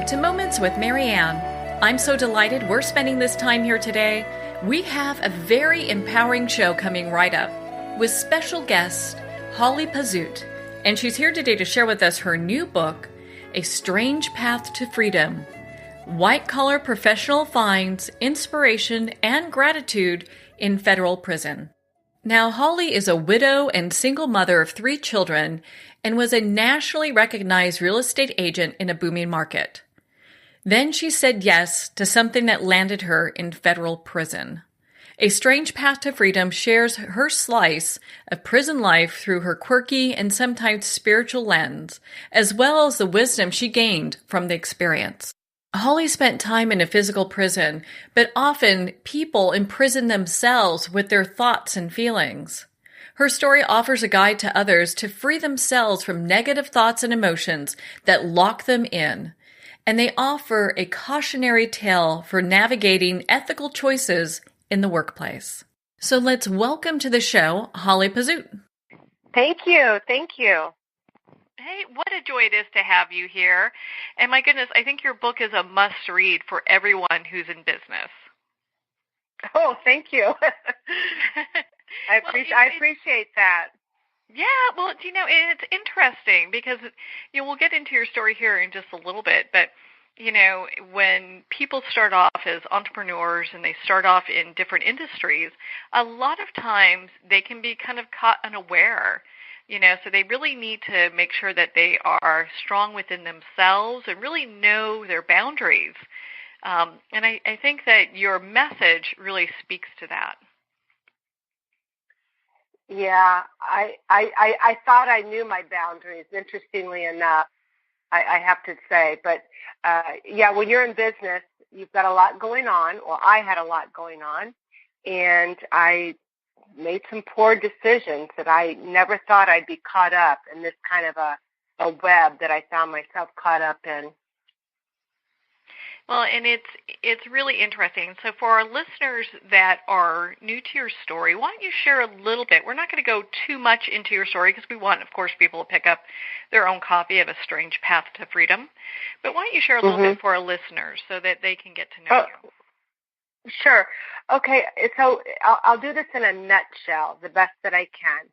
Welcome to Moments with Marianne. I'm so delighted we're spending this time here today. We have a very empowering show coming right up with special guest Holly-pasut, and she's here today to share with us her new book, A Strange Path to Freedom: White-Collar Professional Finds Inspiration and Gratitude in Federal Prison. Now, Holly is a widow and single mother of 3 children and was a nationally recognized real estate agent in a booming market. Then she said yes to something that landed her in federal prison. A Strange Path to Freedom shares her slice of prison life through her quirky and sometimes spiritual lens, as well as the wisdom she gained from the experience. Holly spent time in a physical prison, but often people imprison themselves with their thoughts and feelings. Her story offers a guide to others to free themselves from negative thoughts and emotions that lock them in, and they offer a cautionary tale for navigating ethical choices in the workplace. So let's welcome to the show, Holly-pasut. Thank you. Thank you. Hey, what a joy it is to have you here. And my goodness, I think your book is a must-read for everyone who's in business. Oh, thank you. I appreciate that. Yeah, well, it's interesting because, we'll get into your story here in just a little bit, but, when people start off as entrepreneurs and they start off in different industries, a lot of times they can be kind of caught unaware, so they really need to make sure that they are strong within themselves and really know their boundaries. And I think that your message really speaks to that. Yeah, I thought I knew my boundaries, interestingly enough, I have to say. But, when you're in business, you've got a lot going on. Well, I had a lot going on, and I made some poor decisions that I never thought I'd be caught up in this kind of a web that I found myself caught up in. Well, and it's really interesting. So for our listeners that are new to your story, why don't you share a little bit? We're not going to go too much into your story because we want, of course, people to pick up their own copy of A Strange Path to Freedom. But why don't you share a little bit for our listeners so that they can get to know you? Sure. Okay. So I'll do this in a nutshell, the best that I can.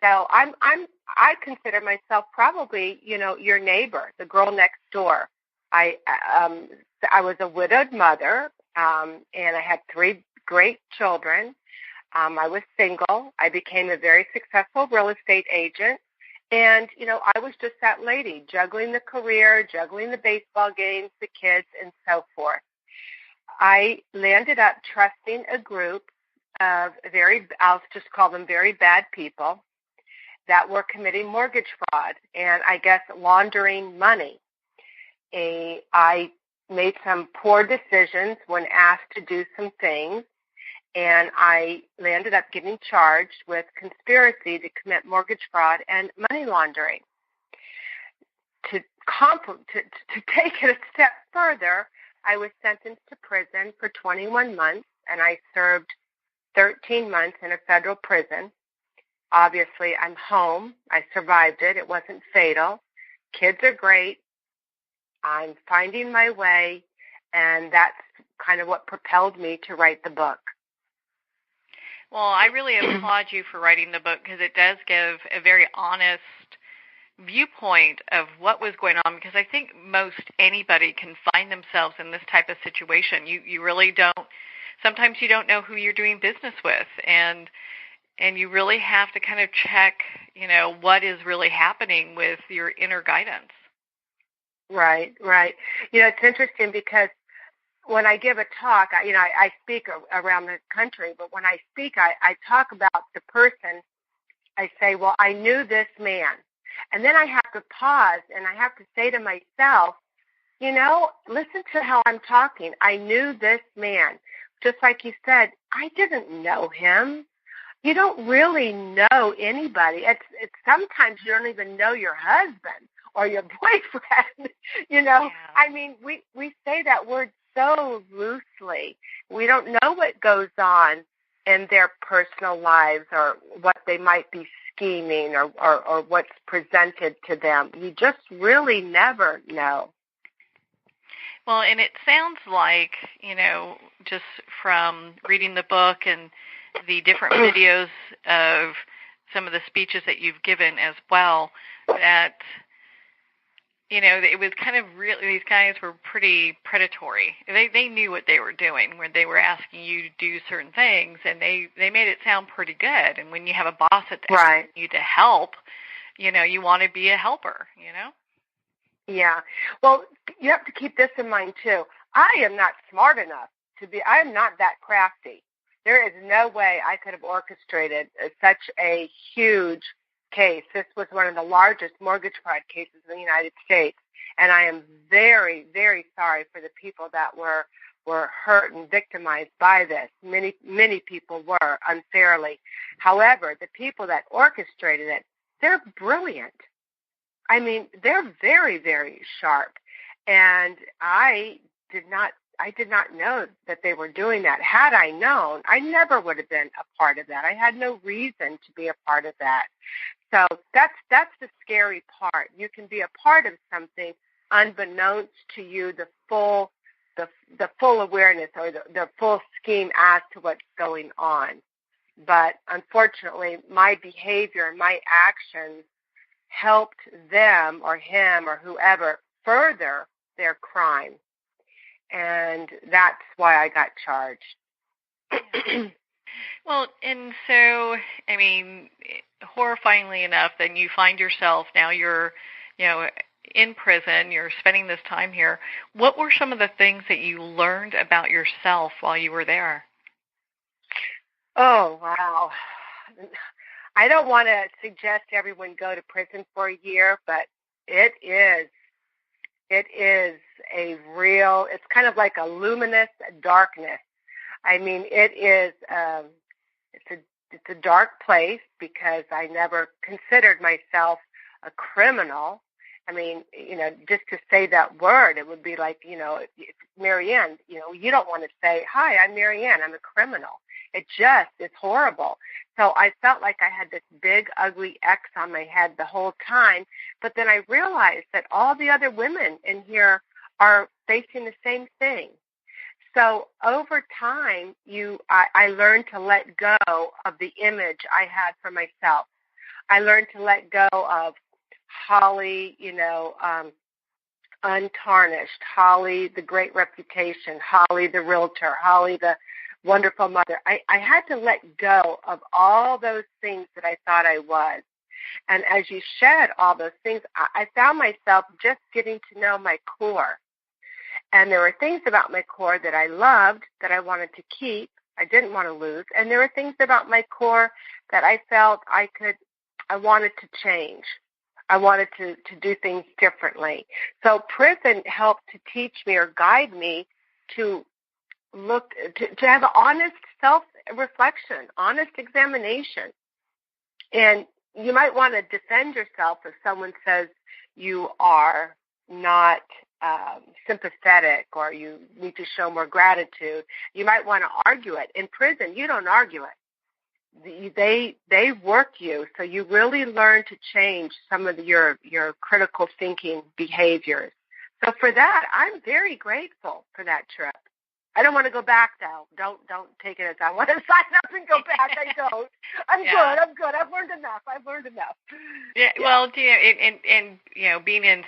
So I consider myself probably, your neighbor, the girl next door. I was a widowed mother, and I had 3 great children. I was single. I became a very successful real estate agent. And, I was just that lady, juggling the career, juggling the baseball games, the kids, and so forth. I landed up trusting a group of I'll just call them very bad people that were committing mortgage fraud and, I guess, laundering money. I made some poor decisions when asked to do some things, and I landed up getting charged with conspiracy to commit mortgage fraud and money laundering. To take it a step further, I was sentenced to prison for 21 months, and I served 13 months in a federal prison. Obviously, I'm home. I survived it. It wasn't fatal. Kids are great. I'm finding my way, and that's kind of what propelled me to write the book. Well, I really applaud you for writing the book because it does give a very honest viewpoint of what was going on, because I think most anybody can find themselves in this type of situation. You really don't, sometimes you don't know who you're doing business with, and you really have to kind of check, what is really happening with your inner guidance. Right. It's interesting because when I give a talk, I speak around the country, but when I speak, I talk about the person. I say, well, I knew this man. And then I have to pause and I have to say to myself, listen to how I'm talking. I knew this man. Just like you said, I didn't know him. You don't really know anybody. It's sometimes you don't even know your husband or your boyfriend. Yeah. I mean, we say that word so loosely. We don't know what goes on in their personal lives or what they might be scheming or what's presented to them. You just really never know. Well, and it sounds like, just from reading the book and the different videos of some of the speeches that you've given as well, that, it was kind of really, these guys were pretty predatory. They knew what they were doing when they were asking you to do certain things, and they made it sound pretty good. And when you have a boss that's asking you to help, you want to be a helper, Yeah. Well, you have to keep this in mind, too. I am not smart enough I am not that crafty. There is no way I could have orchestrated such a huge case. This was one of the largest mortgage fraud cases in the United States, and I am very, very sorry for the people that were hurt and victimized by this. Many people were unfairly. However, the people that orchestrated it, they're brilliant. I mean, they're very, very sharp, and I did not know that they were doing that. Had I known, I never would have been a part of that. I had no reason to be a part of that. So that's the scary part. You can be a part of something unbeknownst to you, the full awareness or the full scheme as to what's going on. But unfortunately, my behavior and my actions helped them or him or whoever further their crime. And that's why I got charged. Well, and so, I mean, horrifyingly enough, then you find yourself, now you're, in prison, you're spending this time here. What were some of the things that you learned about yourself while you were there? Oh, wow. I don't want to suggest everyone go to prison for a year, but it is it's kind of like a luminous darkness. I mean, it's a dark place because I never considered myself a criminal. I mean, just to say that word, it would be like, Marianne, you don't want to say, hi, I'm Marianne, I'm a criminal. It just is horrible. So I felt like I had this big, ugly X on my head the whole time. But then I realized that all the other women in here are facing the same thing. So over time, I learned to let go of the image I had for myself. I learned to let go of Holly, untarnished, Holly, the great reputation, Holly, the realtor, Holly, the wonderful mother. I had to let go of all those things that I thought I was. And as you shed all those things, I found myself just getting to know my core. And there were things about my core that I loved, that I wanted to keep, I didn't want to lose. And there were things about my core that I felt I wanted to change. I wanted to do things differently. So prison helped to teach me or guide me to look, to have an honest self-reflection, honest examination. And you might want to defend yourself if someone says you are not sympathetic or you need to show more gratitude. You might want to argue it. In prison, you don't argue it. They work you, so you really learn to change some of your critical thinking behaviors. So for that, I'm very grateful for that trip. I don't want to go back, though. Don't take it as I want to sign up and go back. I don't. I'm good. I've learned enough. Yeah. Well, and being in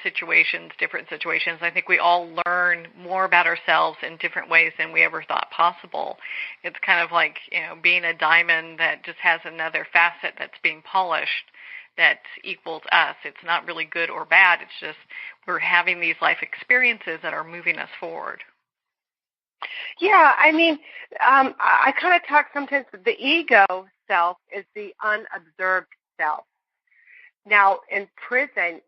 different situations, I think we all learn more about ourselves in different ways than we ever thought possible. It's kind of like, being a diamond that just has another facet that's being polished that equals us. It's not really good or bad. It's just we're having these life experiences that are moving us forward. Yeah, I mean, I kind of talk sometimes that the ego self is the unobserved self. Now, in prison,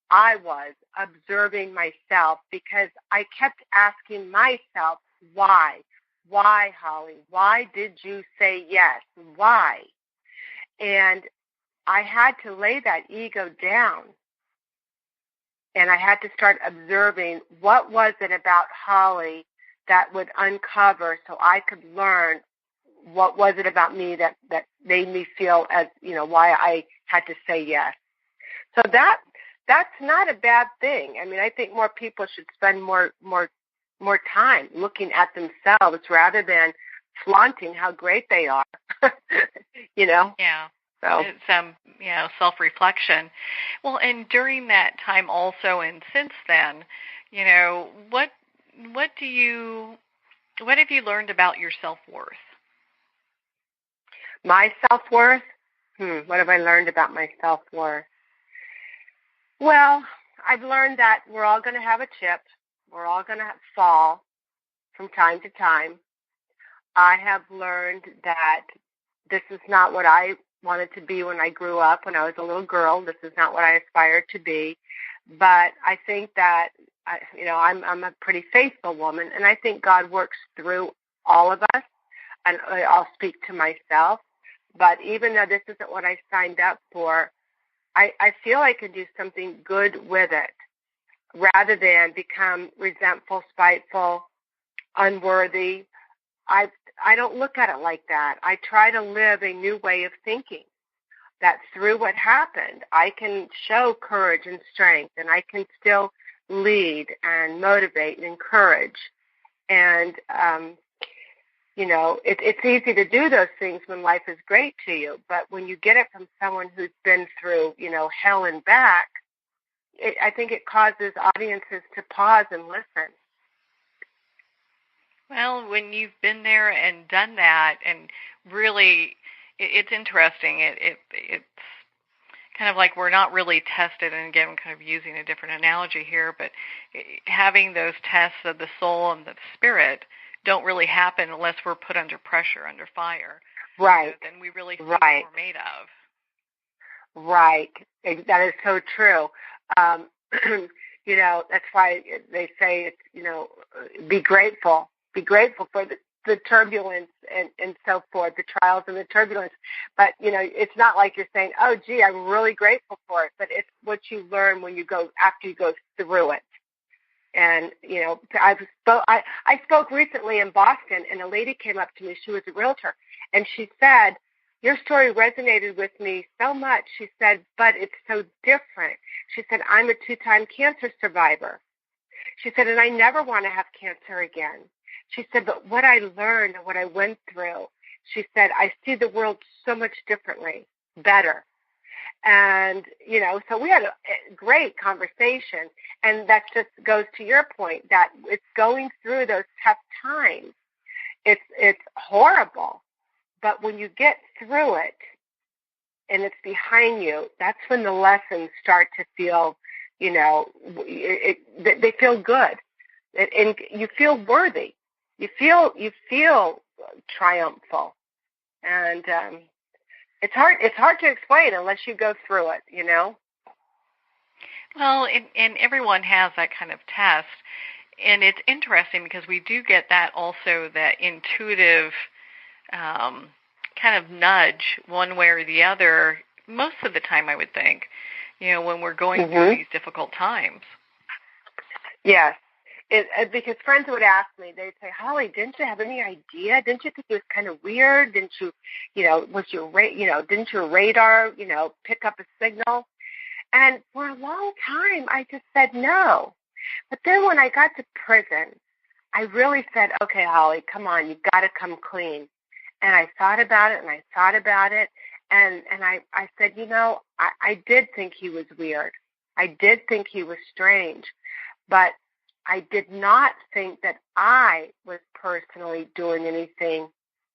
I was observing myself because I kept asking myself, why? Why, Holly? Why did you say yes? Why? And I had to lay that ego down. And I had to start observing what was it about Holly that would uncover so I could learn what was it about me that made me feel as, why I had to say yes. So that's not a bad thing. I mean, I think more people should spend more time looking at themselves rather than flaunting how great they are. Yeah. So it's self-reflection. Well, and during that time also, and since then, what have you learned about your self-worth? My self-worth? What have I learned about my self-worth? Well, I've learned that we're all going to have a chip. We're all going to fall from time to time. I have learned that this is not what I wanted to be when I grew up, when I was a little girl. This is not what I aspired to be. But I think that, I'm a pretty faithful woman, and I think God works through all of us, and I'll speak to myself. But even though this isn't what I signed up for, I feel I can do something good with it rather than become resentful, spiteful, unworthy. I don't look at it like that. I try to live a new way of thinking, that through what happened, I can show courage and strength, and I can still lead and motivate and encourage. And, it's easy to do those things when life is great to you, but when you get it from someone who's been through, hell and back, I think it causes audiences to pause and listen. Well, when you've been there and done that, and really, it's interesting. It's kind of like we're not really tested, and again, I'm kind of using a different analogy here, but having those tests of the soul and the spirit don't really happen unless we're put under pressure, under fire. Right. So then we really see what we're made of. Right. That is so true. That's why they say it's, be grateful. Be grateful for the turbulence and so forth, the trials and the turbulence. But, it's not like you're saying, oh, gee, I'm really grateful for it. But it's what you learn after you go through it. And, I spoke recently in Boston, and a lady came up to me. She was a realtor, and she said, your story resonated with me so much. She said, but it's so different. She said, I'm a 2-time cancer survivor. She said, and I never want to have cancer again. She said, but what I learned and what I went through, she said, I see the world so much differently, better. And, so we had a great conversation. And that just goes to your point that it's going through those tough times. It's horrible. But when you get through it and it's behind you, that's when the lessons start to feel, they feel good. And you feel worthy. You feel triumphal. And it's hard to explain unless you go through it, Well, and everyone has that kind of test. And it's interesting because we do get that also, that intuitive kind of nudge one way or the other, most of the time, I would think, when we're going through these difficult times. Yes. Because friends would ask me, they'd say, Holly, didn't you have any idea? Didn't you think it was kind of weird? Didn't you, didn't your radar, pick up a signal? And for a long time, I just said no. But then when I got to prison, I really said, okay, Holly, come on, you've got to come clean. And I thought about it, and I thought about it, and I said, I did think he was weird. I did think he was strange. But I did not think that I was personally doing anything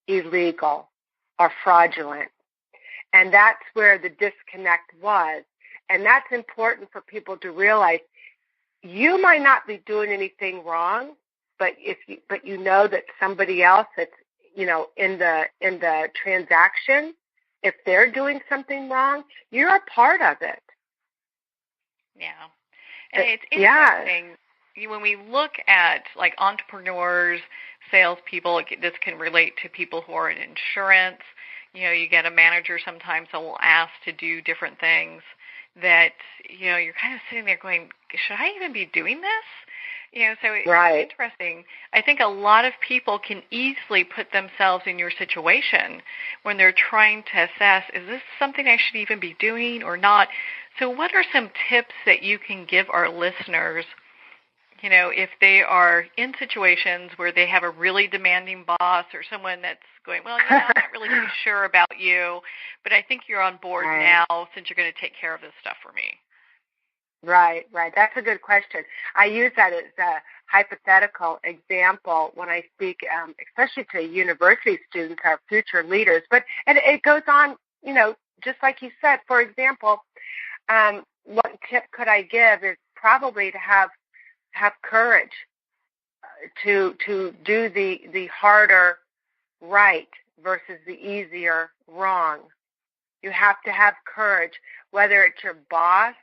illegal or fraudulent. And that's where the disconnect was. And that's important for people to realize. You might not be doing anything wrong, but you know that somebody else that's, in the transaction, if they're doing something wrong, you're a part of it. Yeah. And it's interesting. When we look at like entrepreneurs, salespeople, this can relate to people who are in insurance. You get a manager sometimes that will ask to do different things that, you're kind of sitting there going, should I even be doing this? So it's interesting. I think a lot of people can easily put themselves in your situation when they're trying to assess, is this something I should even be doing or not? So what are some tips that you can give our listeners, if they are in situations where they have a really demanding boss or someone that's going, well, I'm not really too sure about you, but I think you're on board now since you're going to take care of this stuff for me? Right. That's a good question. I use that as a hypothetical example when I speak, especially to university students, our future leaders. But it goes on, just like you said. For example, what tip could I give is probably to have courage to do the harder right versus the easier wrong. You have to have courage, whether it's your boss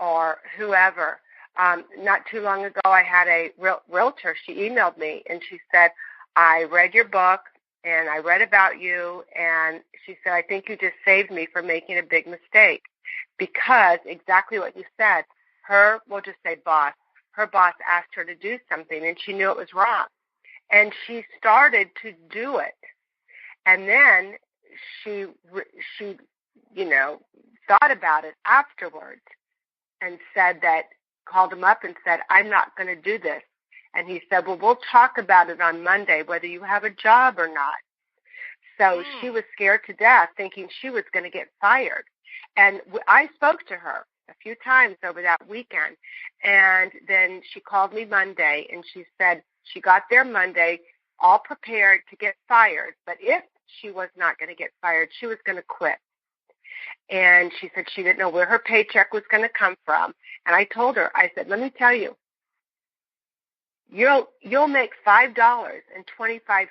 or whoever. Not too long ago, I had a realtor. She emailed me, and she said, I read your book, and I read about you, and she said, I think you just saved me from making a big mistake. Because exactly what you said, we'll just say boss, her boss asked her to do something, and she knew it was wrong. And she started to do it. And then she thought about it afterwards and called him up and said, I'm not going to do this. And he said, well, we'll talk about it on Monday, whether you have a job or not. So she was scared to death, thinking she was going to get fired. And I spoke to her a few times over that weekend. And then she called me Monday, and she said she got there Monday all prepared to get fired. But if she was not going to get fired, she was going to quit. And she said she didn't know where her paycheck was going to come from. And I told her, I said, let me tell you, you'll make $5.25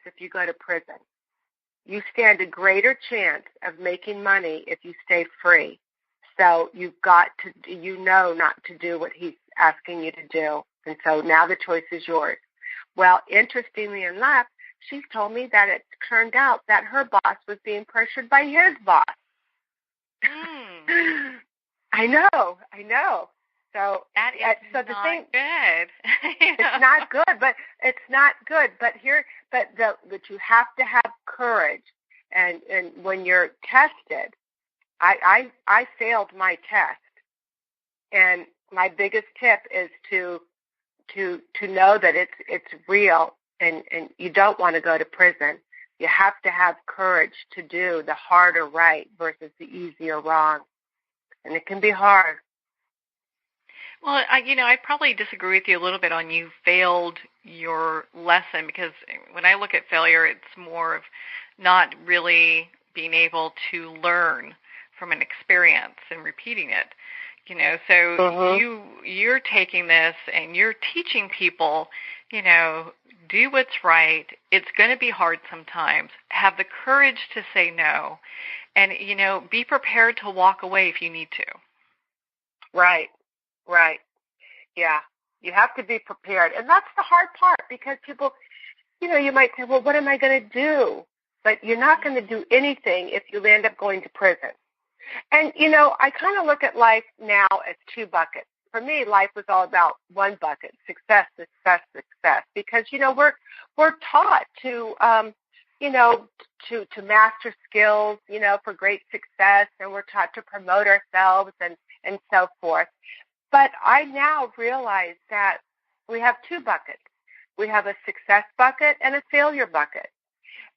if you go to prison. You stand a greater chance of making money if you stay free. So you've got to, not to do what he's asking you to do. And so now the choice is yours. Well, interestingly enough, she told me that it turned out that her boss was being pressured by his boss. I know. So that is so the not thing, good. It's not good. But you have to have courage. And when you're tested, I failed my test, and my biggest tip is to know that it's real, and you don't want to go to prison. You have to have courage to do the harder right versus the easier wrong, and it can be hard. Well, I probably disagree with you a little bit on you failed your lesson, because when I look at failure, it's more of not really being able to learn from an experience and repeating it. So you're taking this and you're teaching people, do what's right. It's going to be hard sometimes. Have the courage to say no, and, be prepared to walk away if you need to. Right. Yeah. You have to be prepared. And that's the hard part, because people, you might say, well, what am I going to do? But you're not going to do anything if you end up going to prison. And, I kind of look at life now as two buckets. For me, life was all about one bucket, success, because, we're taught to, to master skills, for great success, and we're taught to promote ourselves and so forth. But I now realize that we have two buckets. We have a success bucket and a failure bucket.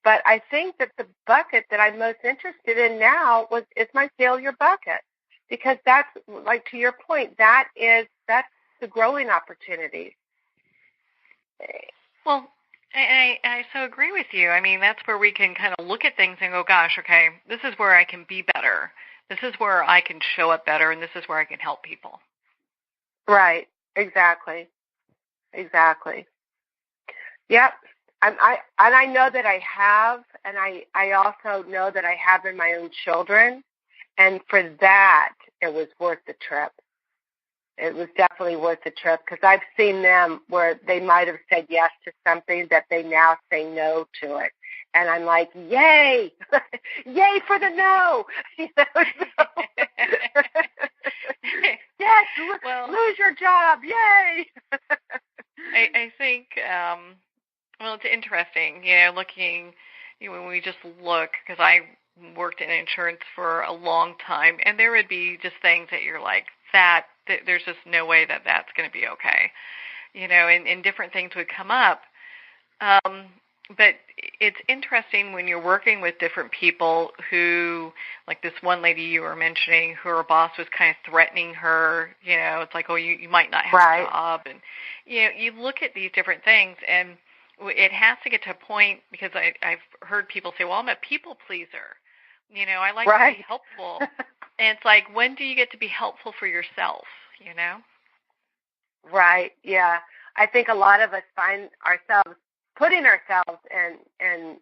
But I think that the bucket that I'm most interested in now is my failure bucket, because that's, like, to your point, that's the growing opportunities. Well, I so agree with you. I mean, that's where we can kind of look at things and go, gosh, okay, this is where I can be better. This is where I can show up better, and this is where I can help people. Right. Exactly. Yep. I know that I have, and I also know that I have in my own children, and for that, it was worth the trip. It was definitely worth the trip, because I've seen them where they might have said yes to something that they now say no to it. And I'm like, yay! Yay for the no! Yes, lose your job, yay! I think, it's interesting, looking, when we just look, because I worked in insurance for a long time, and there would be just things that you're like, there's just no way that that's going to be okay. And different things would come up. But it's interesting when you're working with different people who, like this one lady you were mentioning, who her boss was kind of threatening her, it's like, oh, you might not have a job. And, you look at these different things, and it has to get to a point, because I've heard people say, well, I'm a people pleaser. I like to be helpful. And it's like, when do you get to be helpful for yourself, Right, yeah. I think a lot of us find ourselves putting ourselves in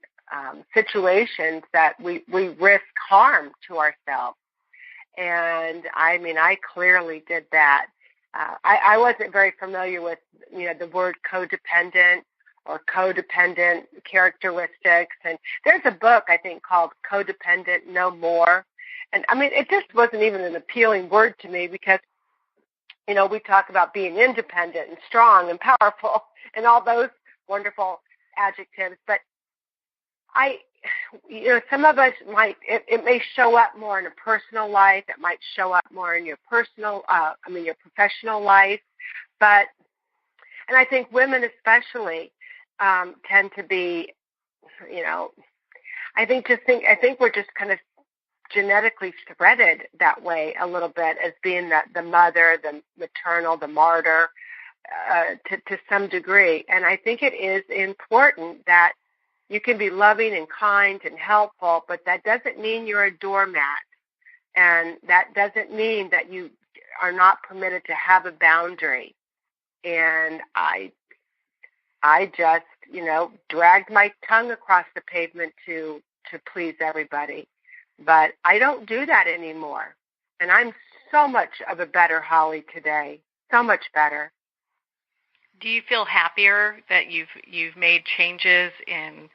situations that we risk harm to ourselves. And I clearly did that. I wasn't very familiar with, the word codependent or codependent characteristics. And there's a book, I think, called Codependent No More. And it just wasn't even an appealing word to me, because, we talk about being independent and strong and powerful and all those wonderful adjectives, but some of us it may show up more in a personal life. It might show up more in your your professional life, and I think women especially tend to be, I think we're just kind of genetically threaded that way a little bit, as being the mother, the maternal, the martyr, to some degree. And I think it is important that you can be loving and kind and helpful, but that doesn't mean you're a doormat. And that doesn't mean that you are not permitted to have a boundary. And I just, dragged my tongue across the pavement to please everybody. But I don't do that anymore. And I'm so much of a better Holly today, so much better. Do you feel happier that you've made changes in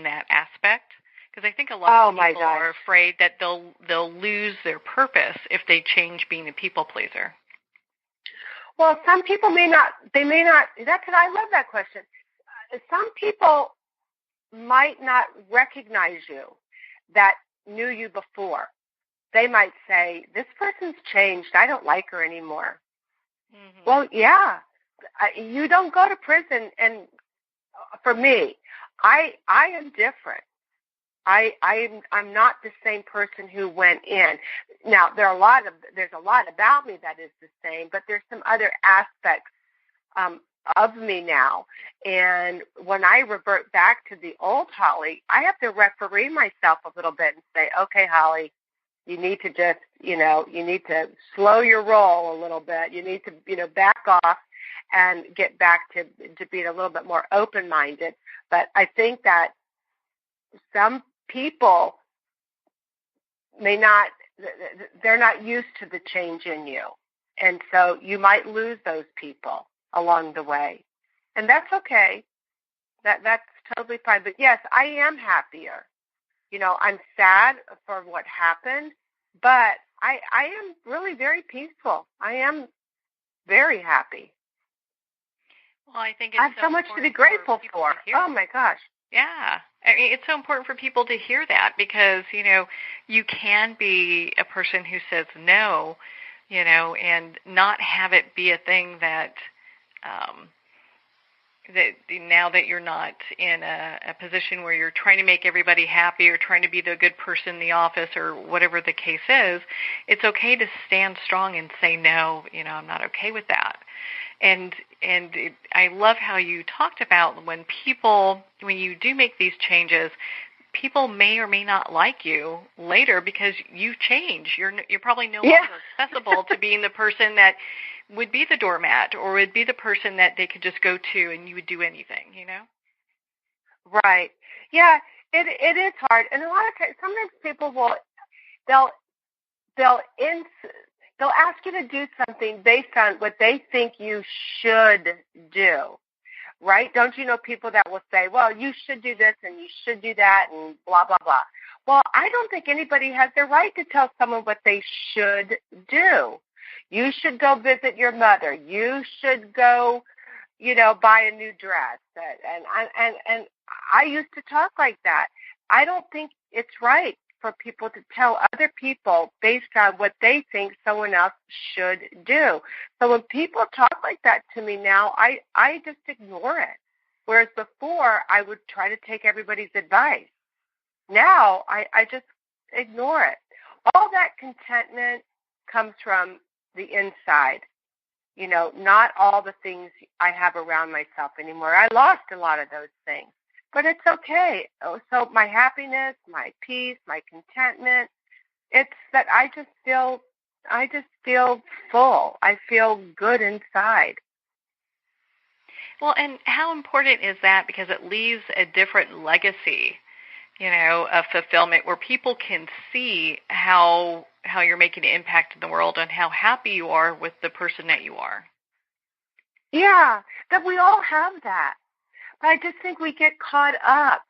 that aspect? Because I think a lot of people are afraid that they'll lose their purpose if they change being a people pleaser. Well, some people may not. I love that question. Some people might not recognize you that knew you before. They might say, this person's changed. I don't like her anymore. Mm-hmm. Well, yeah. You don't go to prison, and for me, I am different. I'm not the same person who went in. Now there's a lot about me that is the same, but there's some other aspects of me now. And when I revert back to the old Holly, I have to referee myself a little bit and say, okay, Holly, you need to just, you need to slow your roll a little bit. You need to, back off and get back to being a little bit more open-minded. But I think that some people they're not used to the change in you. And so you might lose those people along the way. And that's okay. That's totally fine. But yes, I am happier. I'm sad for what happened, but I am really very peaceful. I am very happy. Well, I think I have so much to be grateful for. Oh, my gosh. Yeah. It's so important for people to hear that, because, you can be a person who says no, and not have it be a thing that that now that you're not in a position where you're trying to make everybody happy or trying to be the good person in the office or whatever the case is, it's okay to stand strong and say, no, I'm not okay with that. And I love how you talked about when you do make these changes, people may or may not like you later because you've changed. You're probably no longer accessible to being the person that would be the doormat, or would be the person that they could just go to and you would do anything, Right. Yeah, it is hard. And a lot of times, sometimes people they'll ask you to do something based on what they think you should do, right? Don't you know people that will say, well, you should do this and you should do that and blah, blah, blah. Well, I don't think anybody has the right to tell someone what they should do. You should go visit your mother. You should go, buy a new dress. And I used to talk like that. I don't think it's right. for people to tell other people based on what they think someone else should do. So when people talk like that to me now, I just ignore it. Whereas before, I would try to take everybody's advice. Now, I just ignore it. All that contentment comes from the inside. You know, not all the things I have around myself anymore. I lost a lot of those things, but it's okay. So my happiness, my peace, my contentment, it's that I just feel full. I feel good inside. Well, and how important is that? Because it leaves a different legacy, you know, of fulfillment where people can see how you're making an impact in the world and how happy you are with the person that you are. Yeah, that we all have that. But I just think we get caught up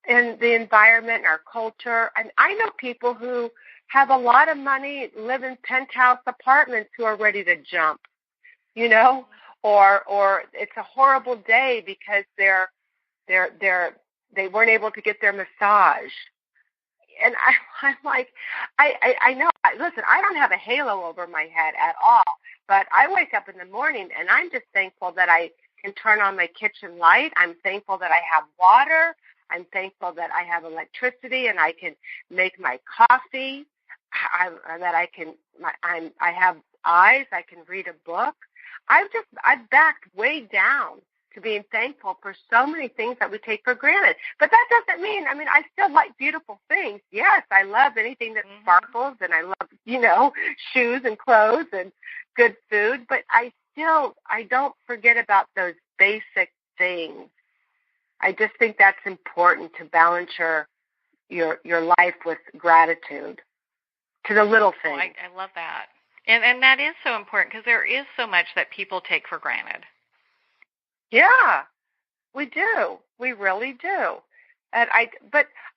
in the environment and our culture. And I know people who have a lot of money, live in penthouse apartments who are ready to jump, you know, or it's a horrible day because they weren't able to get their massage. And I'm like, I know, listen, I don't have a halo over my head at all, but I wake up in the morning and I'm just thankful that I can turn on my kitchen light. I'm thankful that I have water. I'm thankful that I have electricity and I can make my coffee. I have eyes. I can read a book. I've backed way down to being thankful for so many things that we take for granted. But that doesn't mean, I still like beautiful things. Yes, I love anything that sparkles, and I love, you know, shoes and clothes and good food, but I don't forget about those basic things. I just think that's important to balance your life with gratitude to the little things. Oh, I love that. And that is so important because there is so much that people take for granted. Yeah, we do. We really do. But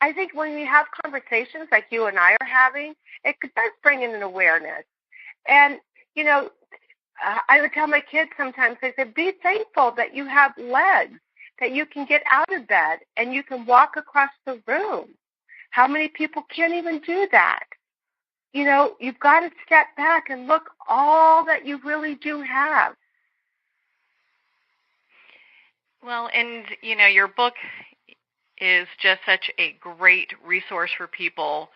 I think when we have conversations like you and I are having, it does bring in an awareness. And, you know, I would tell my kids sometimes, I said, be thankful that you have legs, that you can get out of bed and you can walk across the room. How many people can't even do that? You know, you've got to step back and look all that you really do have. Well, and, you know, your book is just such a great resource for people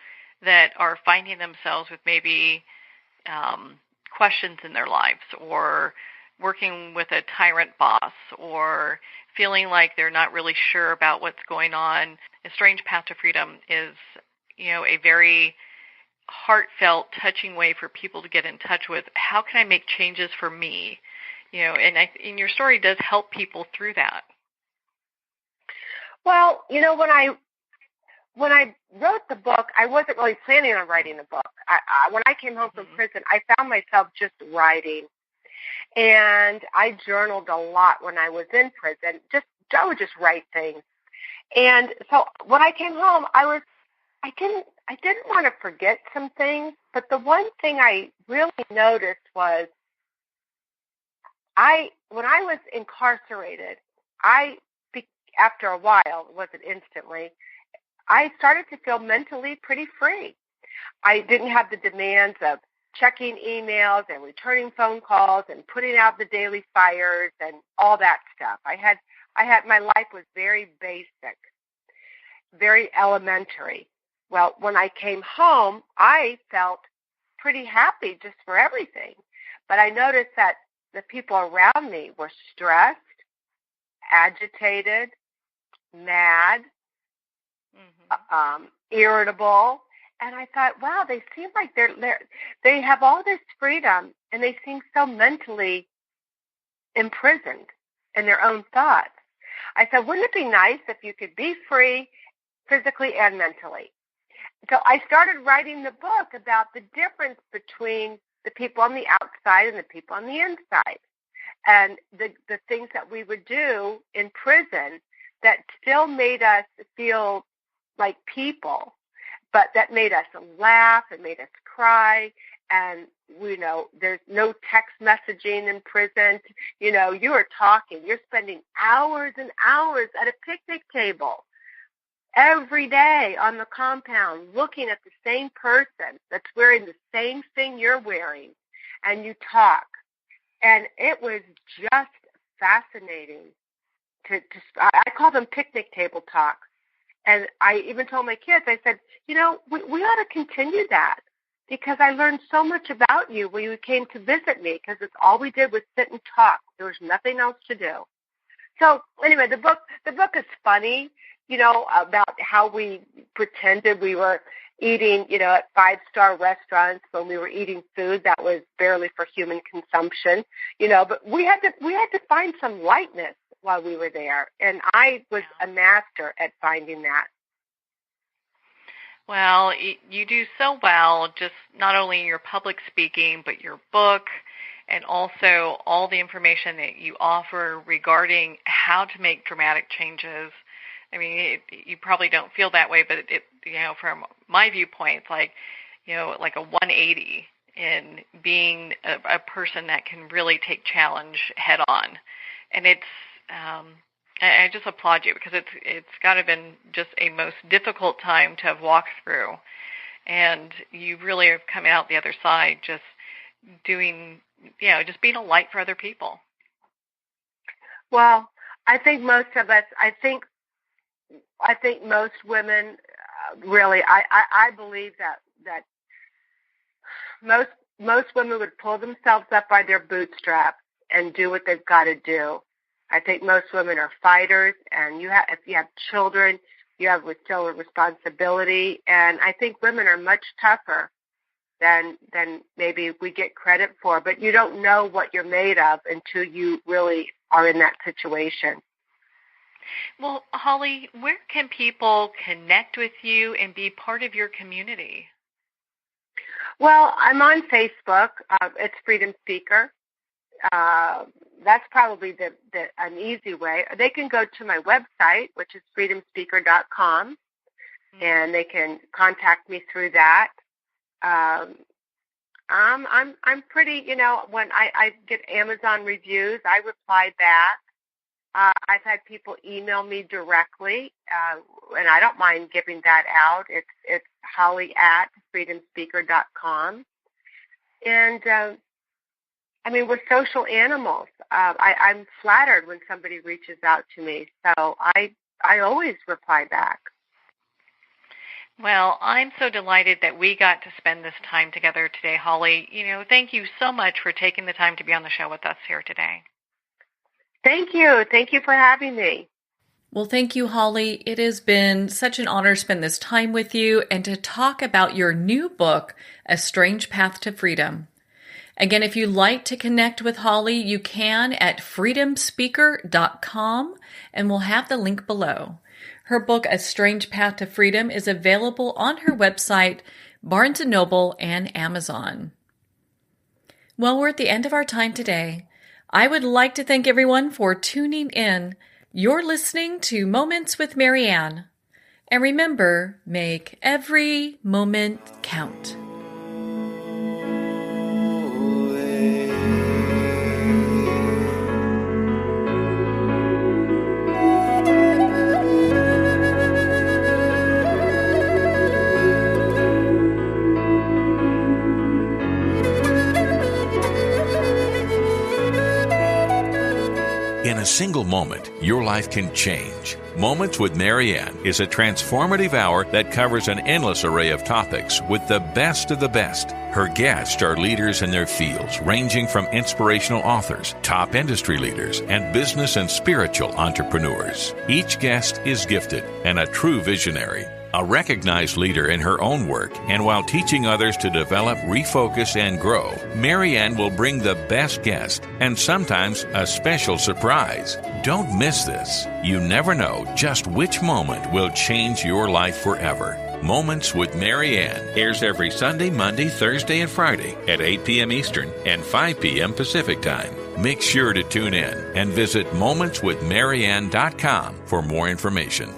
that are finding themselves with maybe questions in their lives or working with a tyrant boss or feeling like they're not really sure about what's going on. A Strange Path to Freedom is, you know, a very heartfelt, touching way for people to get in touch with how can I make changes for me, you know, and your story does help people through that. Well, you know, when I wrote the book, I wasn't really planning on writing the book. When I came home from prison, I found myself just writing, and I journaled a lot when I was in prison. I would just write things, and so when I came home, I didn't want to forget some things, but the one thing I really noticed was when I was incarcerated, after a while, it wasn't instantly, I started to feel mentally pretty free. I didn't have the demands of checking emails and returning phone calls and putting out the daily fires and all that stuff. My life was very basic, very elementary. Well, when I came home, I felt pretty happy just for everything. But I noticed that the people around me were stressed, agitated, mad, irritable. And I thought, wow, they seem like they have all this freedom, and they seem so mentally imprisoned in their own thoughts. I said, wouldn't it be nice if you could be free physically and mentally? So I started writing the book about the difference between the people on the outside and the people on the inside, and the things that we would do in prison that still made us feel like people, but that made us laugh and made us cry. And, you know, there's no text messaging in prison. You know, you are talking. You're spending hours and hours at a picnic table. every day on the compound looking at the same person that's wearing the same thing you're wearing, and you talk. And it was just fascinating. I call them picnic table talks. And I even told my kids, I said, we ought to continue that, because I learned so much about you when you came to visit me, because it's all we did was sit and talk. There was nothing else to do. So anyway, the book is funny, about how we pretended we were eating, at 5-star restaurants when we were eating food that was barely for human consumption, but we had to find some lightness while we were there. And I was a master at finding that. Well, you do so well, just not only in your public speaking, but your book, and also all the information that you offer regarding how to make dramatic changes. I mean, you probably don't feel that way, but from my viewpoint, it's like a 180 in being a person that can really take challenge head on. And it's, I just applaud you, because it's got to have been just a most difficult time to have walked through, and you really have come out the other side just doing, just being a light for other people. Well, I think most of us, I think most women, really, I believe that most women would pull themselves up by their bootstraps and do what they've got to do. I think most women are fighters, and if you have children, you have still a responsibility. And I think women are much tougher than maybe we get credit for. But you don't know what you're made of until you really are in that situation. Well, Holly, where can people connect with you and be part of your community? Well, I'm on Facebook. It's Freedom Speaker. That's probably an easy way. They can go to my website, which is freedomspeaker.com, and they can contact me through that. I'm pretty, when I get Amazon reviews, I reply back. I've had people email me directly, and I don't mind giving that out. It's holly@freedomspeaker.com. And we're social animals. I'm flattered when somebody reaches out to me, so I always reply back. Well, I'm so delighted that we got to spend this time together today, Holly. Thank you so much for taking the time to be on the show with us here today. Thank you. Thank you for having me. Well, thank you, Holly. It has been such an honor to spend this time with you and to talk about your new book, A Strange Path to Freedom. Again, if you'd like to connect with Holly, you can at freedomspeaker.com, and we'll have the link below. Her book, A Strange Path to Freedom, is available on her website, Barnes & Noble, and Amazon. Well, we're at the end of our time today. I would like to thank everyone for tuning in. You're listening to Moments with Marianne. And remember, make every moment count. In a single moment, your life can change. Moments with Marianne is a transformative hour that covers an endless array of topics with the best of the best. Her guests are leaders in their fields, ranging from inspirational authors, top industry leaders, and business and spiritual entrepreneurs. Each guest is gifted and a true visionary, a recognized leader in her own work, and while teaching others to develop, refocus, and grow, Marianne will bring the best guest and sometimes a special surprise. Don't miss this. You never know just which moment will change your life forever. Moments with Marianne airs every Sunday, Monday, Thursday, and Friday at 8 p.m. Eastern and 5 p.m. Pacific Time. Make sure to tune in and visit momentswithmarianne.com for more information.